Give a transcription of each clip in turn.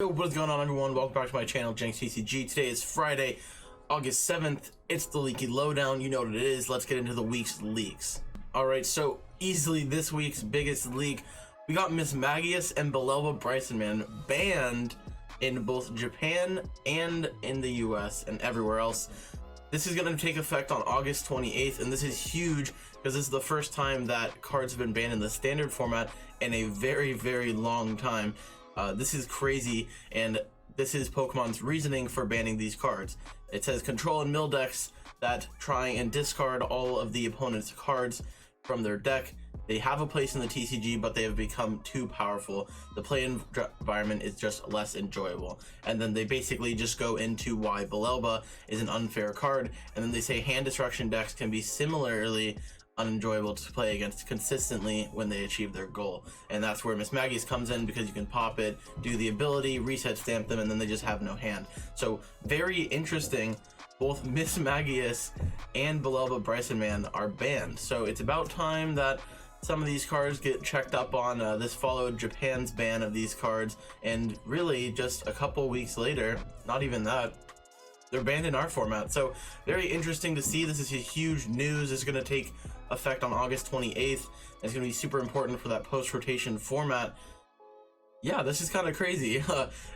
Yo, what's going on, everyone? Welcome back to my channel, JenksTCG. Today is Friday, August 7th. It's the Leaky Lowdown. You know what it is. Let's get into the week's leaks. Alright, so easily this week's biggest leak. We got Mismagius and Bellelba banned in both Japan and in the US and everywhere else. This is going to take effect on August 28th, and this is huge because this is the first time that cards have been banned in the standard format in a very, very long time. This is crazy, and this is Pokemon's reasoning for banning these cards. It says control and mill decks that try and discard all of the opponent's cards from their deck. They have a place in the TCG, but they have become too powerful. The play environment is just less enjoyable. And then they basically just go into why Bellelba is an unfair card, and then they say hand destruction decks can be similarly unenjoyable to play against consistently when they achieve their goal. And that's where Mismagius comes in, because you can pop it, do the ability, reset stamp them, and then they just have no hand. So very interesting. Both Mismagius and Bellelba are banned. So it's about time that some of these cards get checked up on. This followed Japan's ban of these cards, and really just a couple weeks later, not even that, they're banned in our format. So very interesting to see. This is a huge news. It's going to take effect on August 28th. It's going to be super important for that post-rotation format. Yeah, this is kind of crazy.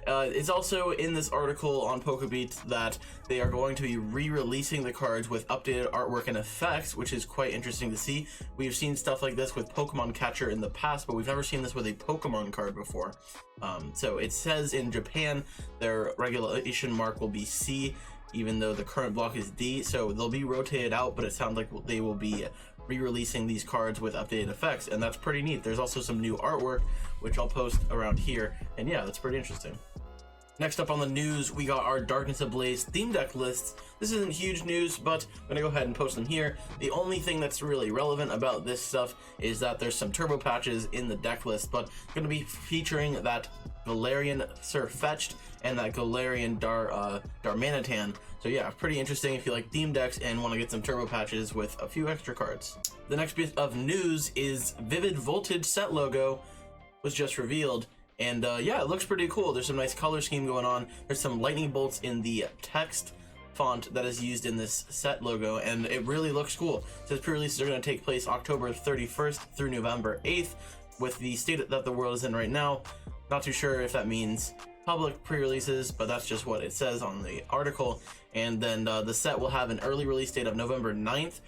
It's also in this article on PokeBeat that they are going to be re-releasing the cards with updated artwork and effects, which is quite interesting to see. We've seen stuff like this with Pokemon Catcher in the past, but we've never seen this with a Pokemon card before. So it says in Japan their regulation mark will be C, even though the current block is D, so they'll be rotated out, but it sounds like they will be re-releasing these cards with updated effects, and that's pretty neat. There's also some new artwork, which I'll post around here, and yeah, that's pretty interesting. Next up on the news, we got our Darkness Ablaze theme deck lists. This isn't huge news, but I'm gonna go ahead and post them here. The only thing that's really relevant about this stuff is that there's some turbo patches in the deck list, but gonna be featuring that Galarian Surfetched and that Galarian Darmanitan. So yeah, pretty interesting if you like theme decks and want to get some turbo patches with a few extra cards. The next bit of news is Vivid Voltage set logo was just revealed, and yeah, it looks pretty cool. There's some nice color scheme going on. There's some lightning bolts in the text font that is used in this set logo, and it really looks cool. It says pre-releases are going to take place October 31st through November 8th. With the state that the world is in right now, not too sure if that means public pre-releases, but that's just what it says on the article. And then the set will have an early release date of November 9th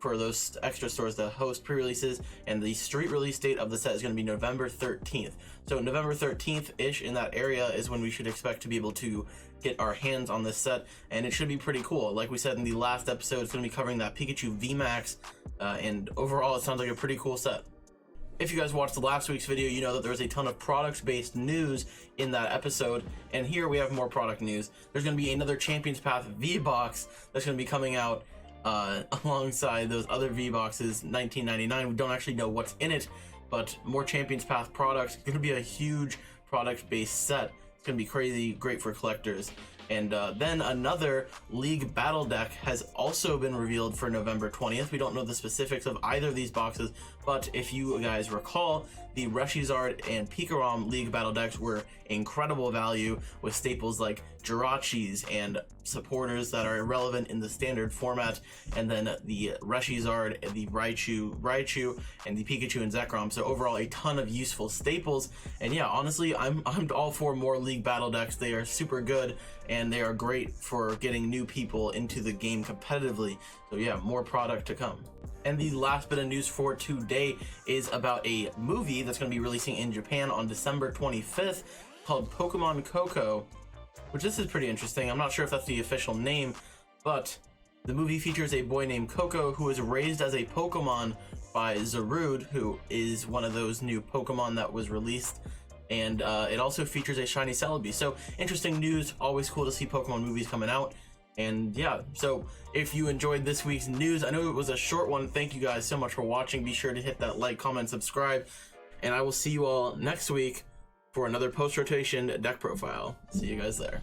for those extra stores that host pre-releases, and the street release date of the set is going to be November 13th. So November 13th-ish, in that area, is when we should expect to be able to get our hands on this set, and it should be pretty cool. Like we said in the last episode, it's going to be covering that Pikachu VMAX, and overall it sounds like a pretty cool set. If you guys watched the last week's video, you know that there was a ton of product-based news in that episode, and here we have more product news. There's going to be another Champions Path V-Box that's going to be coming out alongside those other V-Boxes, $19.99. We don't actually know what's in it, but more Champions Path products. It's going to be a huge product-based set. It's going to be crazy, great for collectors. And then another League Battle deck has also been revealed for November 20th. We don't know the specifics of either of these boxes, but if you guys recall, the Reshizard and Pikarom League Battle decks were incredible value with staples like Jirachis and supporters that are irrelevant in the standard format, and then the Reshizard, the Raichu, and the Pikachu and Zekrom. So overall, a ton of useful staples. And yeah, honestly, I'm all for more League Battle decks. They are super good, and they are great for getting new people into the game competitively. So yeah, more product to come. And the last bit of news for today is about a movie that's going to be releasing in Japan on December 25th called Pokemon COCO, which this is pretty interesting. I'm not sure if that's the official name, but the movie features a boy named COCO who was raised as a Pokemon by Zarude, who is one of those new Pokemon that was released. And it also features a shiny Celebi. So interesting news, always cool to see Pokemon movies coming out. And yeah, so if you enjoyed this week's news, I know it was a short one. Thank you guys so much for watching. Be sure to hit that like, comment, subscribe, and I will see you all next week for another post-rotation deck profile. See you guys there.